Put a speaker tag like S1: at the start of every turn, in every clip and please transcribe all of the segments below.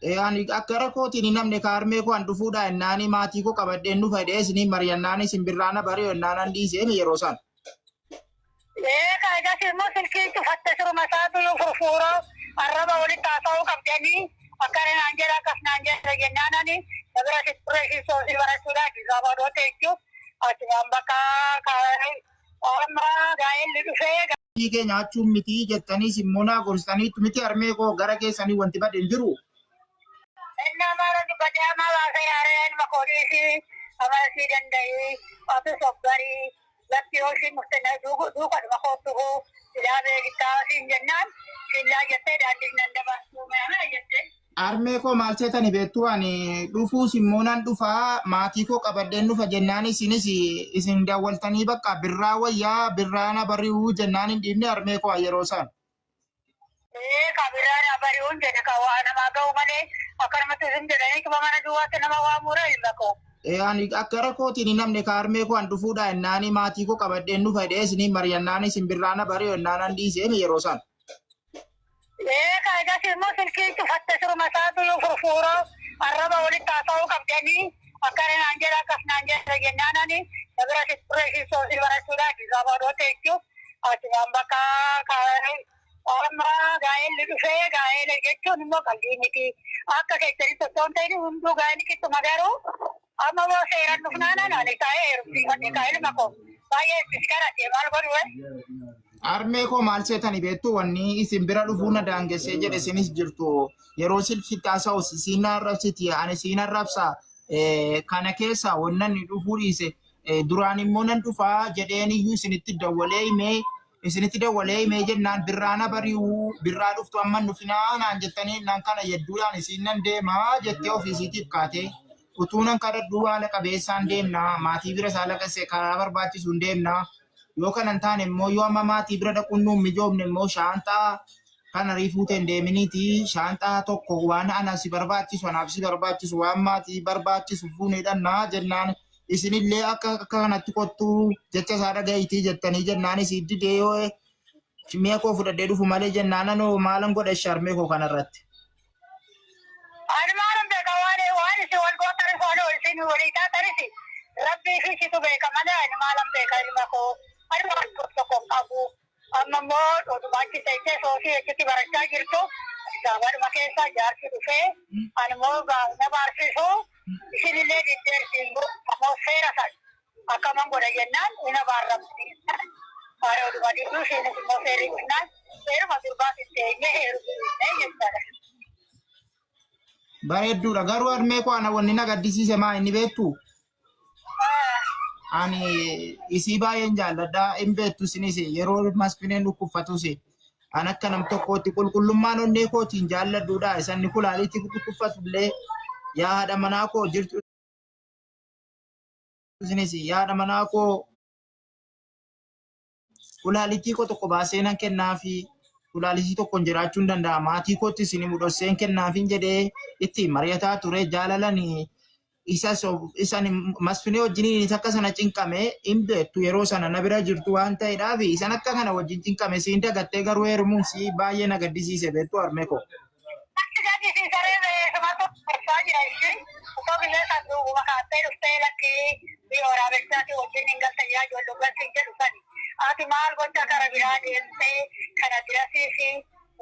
S1: Ani akkara kootiin namni kaarmee koo an dhufuudha ennaani maatii koo qabadheen dhufa dheesni mari'annaani simbirraana barii ennaanan dhiiseen yeroo san.
S2: Kaayidaa immoo silkii cufatte suruma isaatu yoo furfuuroo arraba walitti haasa'uu qabdanii akka naan jedha akkas naan jedha jennaanani dabira sittureeshii soosii barachuudha Addis Ababaa jechuun achumaan bakka amma gaa'elli dhufee.
S1: Kee nyaachuun miti jettanii simmoonaa gorsitaniitu miti harmee koo gara keessanii wanti badde hin jiru.
S2: Inni amara dubbatee amma baasee yaareen makoodiisi amanasii danda'ii ati sobbarii lafti hooshiin murteenaa duukadhuma kootuhu silaabee gittaa siin jennaan sillaa jettee daandii nan dabarsuu meeqa jettee.
S1: Harmee koo maal seetani beektu ani dhufuu simmoonaan dhufaa maatii koo qabadheen dhufa jennaan isinis isin daawwaltanii bakka birraa wayyaa birraana bari'uu jennaan hin dhiibne harmee koo yeroo san.
S2: Kabiraana bari'uun jedhe ka waa namaa ga'u malee akkanumatti isin jedhanii kuma mana duwwaatti nama waamuudha ilma koo.
S1: Ani akka rakkootiin namni kaarmee koo an dhufuudha ennaani maatii koo qabadheen dhufa dheesni mari'annaani simbirraana bari'u ennaanan dhiiseen yeroo san.
S2: Kaayidaa immoo silkii cufatte suruma isaatu yoo furfuuroo arraba walitti haasa'uu qabdanii akka naan jedha akkas naan jedha jennaanani dabira sittureeshii soosii barachuudha Addis Ababaa jechuun achumaan bakka amma gaa'elli dhufee gaa'ela jechuun immoo qalbii miti akka keessanitti osoo hin ta'in hunduu gaa'elli qittuma garuu amma moo seeran dhufnaanaan ani taa'ee heerumsiifadhe gaa'elma koo baay'ee itti kadhadhe maal godhu.
S1: Harmee koo maal seetani beektu wanni isin bira dhufuu na daangessee jedhe isinis jirtu yeroo silkitti haasa'u siinaa rabsiti ani siinaa rabsa kana keessa wannan dhufuu dhiise duraan immoo nan dhufaa jedheen iyyuu isinitti dawwalee himee jennaan birraana bari'uu birraa dhuftu amma nufinaa naan jettanii naan kana yedduudhaan isin nan deemaa jettee ofiisiitiif kaatee utuu nan kadhadhuu haala qabeessaan deemnaa maatii bira saala qasee karaa barbaachisuun deemnaa. Yoo kanan taane immoo yoo amma maatii bira dhaquun nuun mijoomne immoo shaanxaa kana riifuuteen deeminiiti shaanxaa tokko waan anaaf si barbaachisu anaaf si barbaachisu waan maatii barbaachisu fuunidhannaa jennaan isinillee akka kanatti kottuu jecha isaa dhaga'iitii jettanii jennaan isin didee yoo mi'a koo fudhadhee dhufu malee jennaan anoo maalan godha sharmee koo kanarratti.
S2: Ani maalan beeka waan isin wal goota rifoon isin walii taatanisi rabbii fi situ beeka malee ani maalan beeka ilma koo. Ani waan tokko qabu amma immoo dhumaatti ta'ee soosii jechuutti barachaa jirtu gaafadhuma keessa jaarsi dhufee ani immoo na barsiisu isinillee diddeertiin ammoo seera san akkaman godha jennaan ina baarramsiisan haara dhuma didduu isinis immoo seerii dhufnaan seeruma durbaas itti eenye heerumsiisee jechaadha.
S1: Bareedduudha garuu harmee koo ana wanni na gaddisiise maa inni beektu? Ani isii baay'een jaalladha hin beektu isinis yeroo maspineen dhukkubfatus an akka nam tokkootti qulqullummaan onnee kootiin jaalladhuudha isanni kulaaliitti dhukkubfatullee yaa haadha manaa koo jirtu isinis yaa haadha manaa koo kulaaliitti koo tokko baasee nan kennaafi kulaaliitii tokkoon jiraachuu hin danda'a maatii kootti isin mudhosseen kennaafiin jedhee itti mari'ataa ture jaalalanii. Isan maspinee wajjiniin akka sana cinqame hin beektu yeroo sana na bira jirtu waan ta'eedhaaf isan akka kana wajjin cinqame siin dagattee garuu heerumuun si baay'ee na gaddisiise beektu harmee koo.
S2: Akka gaddisiisaree beekamatu gorsaa jira isheen osoo billee sanduuqu makaattee dhuftee lakkii waraabessaati wajjin hin galtayyaa ijoollummaatti jedhu sani ati maal gocha kara biraa deemtee kana dirasiifi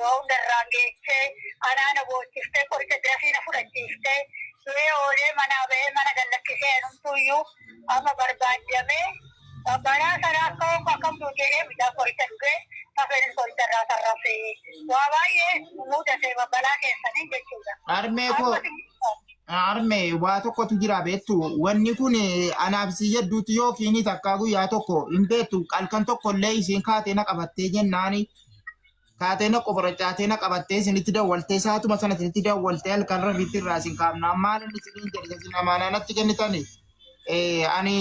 S2: waa hundarraan geechee anaana boochiftee qoricha dirasii na fudhachiiftee. Olee mana ba'ee mana gallakkisee numtuyyuu amma barbaadamee banaa sana akkam duudee midhaan qoricha dhugee kafeen qoricha irraa sarrafee waa baay'ee mudatee balaa keessanii jechuudha.
S1: Harmee waa tokkotu jira beektu wanni kun anaaf si jedduuti yookiin takkaa guyyaa tokko hin beektu qalkan tokkollee isiin kaateena qabattee jennaani. Kaateena qoboracaateena qabattee isinitti dawwaltee saatuma sanatti dawwaltee halkan rafiitti irraa isin kaafnaa maal inni isiniin jedhe isin amaanaanatti kennitani ani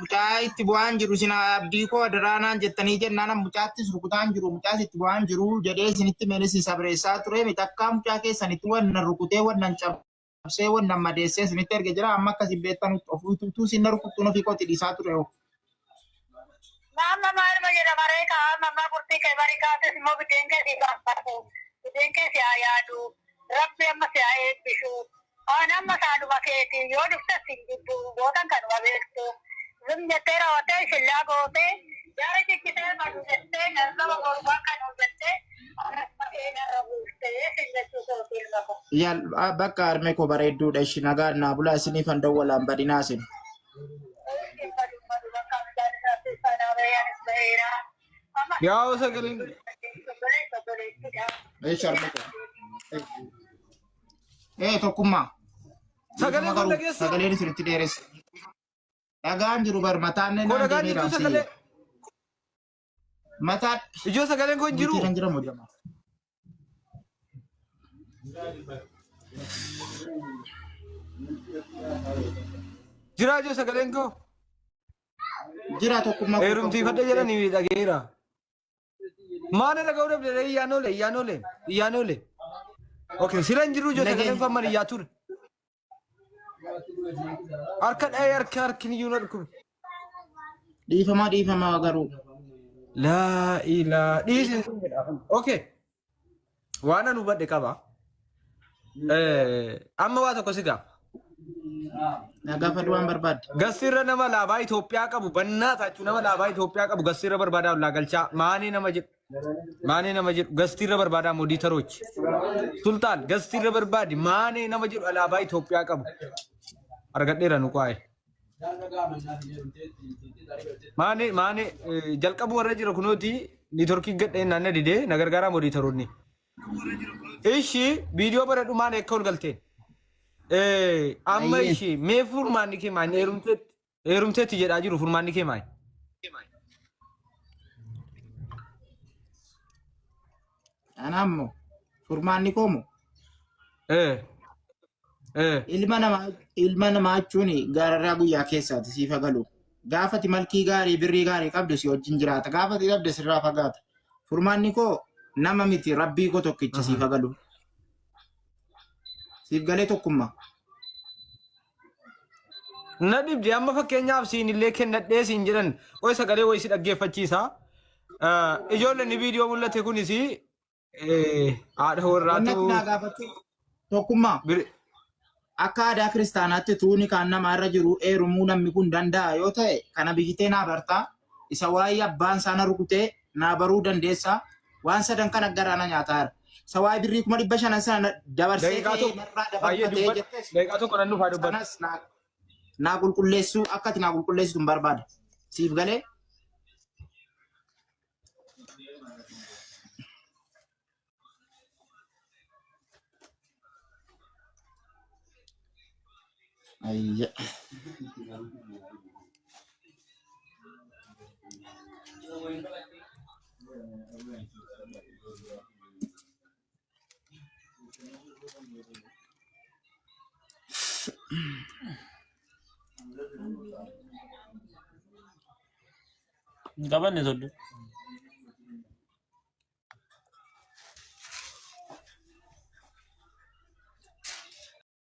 S1: mucaa itti bu'aan jiru isin abdii koo daraanaan jettanii jennaan mucaattis rukutaan jiru mucaas itti bu'aan jiru jedhee isinitti meenis sabreessaa ture mitakkaa mucaa keessanitti wannan rukutee wannan cabsee wannan madeessee isinitti erge jira amma akkasin beektan ofuutuu isin rukuttuun ofii kootti dhiisaa ture.
S2: Mama maal jedha mareekaa mama kurtii kee barikaatis immoo biddeen keessi baafatu biddeen keessi haa yaadu ربي أما سعيد بشو أنا أما سعد مكيتي يودك تسيجدو بوتن كانوا بيكتو زم ترى وتايش اللي أقوتي يا رجل كتير ما نجتة نرجع وقربا كانوا جتة أنا مكينا ربوستي سيجدو صوتي لكم
S1: يا بكا أرميكو بريدو داش نجار نابولا سني فندو ولا بديناسين
S3: يا سجلين
S1: إيش أرميكو إيه توكما
S3: سجلين كل جيس
S1: سجلين سرتي ديرس أجان جرو بر متان
S3: كل جان يجوا سجلين
S1: متان
S3: يجوا سجلين كون جرو
S1: جرو مجمع
S3: جرا جو سجلين كو
S1: جرا توكما
S3: إيرم تي فدا جرا نيوي دعيرا ما نه لگاو دبل يانو لي اوكي سيران جرو جو سجلين كو مري ياتور أركان أي أركان يونركم
S1: ديفما وغرو
S3: لا إله ديس أوكي وانا نوبات دكابا أما واتو كسيجا
S1: نغافا دوان برباد
S3: غسير نما لابا إثيوبيا كابو بنا تاچو نما لابا إثيوبيا كابو غسير بربادا ولا غلچا ماني نما جير غسير بربادا مودي تروچ سلطان غسير بربادي ماني نما جير لابا إثيوبيا كابو argadheera nu qaa'e maane jalqabu warra jira kunooti niitorkii gadhee naanna didee nagargaaraa modii taroonni ishi viidiyoo bara dhumaan akka ol galteen amma ishi mee furmaanni kee maani heerumteetti jedhaa jiru furmaanni kee maani
S1: anammo furmaanni koomo ilma namaa jechuun gaararraa guyyaa keessaati siifa galu. Gaafati malkii gaarii birrii gaarii qabdu si wajjin jiraata. Gaafati dhabde sirraa fagaata. Furmaanni koo nama miti rabbii koo tokkicha siifa galu. Siif galee tokkummaa.
S3: Na dhibde amma fakkeenyaaf siin illee kennadhee siin jedhan qoy sagalee wayii si dhaggeeffachiisa. Ijoolleen viidiyoo mul'ate kunis haadha warraatu.
S1: Wanni gaafatu tokkummaa. Akka aadaa kiristaanaatti tuuni kan nama irra jiru eerumuu namni kun danda'a yoo ta'e kana biyyitee naa bartaa isa waa'ee abbaan isaa na rukutee naa baruu dandeessa waan sadan kana garaana nyaataa isa waa'ee birrii 500 sana dabarsee narraa dabarfatee jettees
S3: daqiiqaa tokko nan dhufaa dubbata
S1: sanas naa qulqulleessuu akkati naa qulqulleessitu hin barbaada siif galee Ayya.
S4: Kapan nih sudah?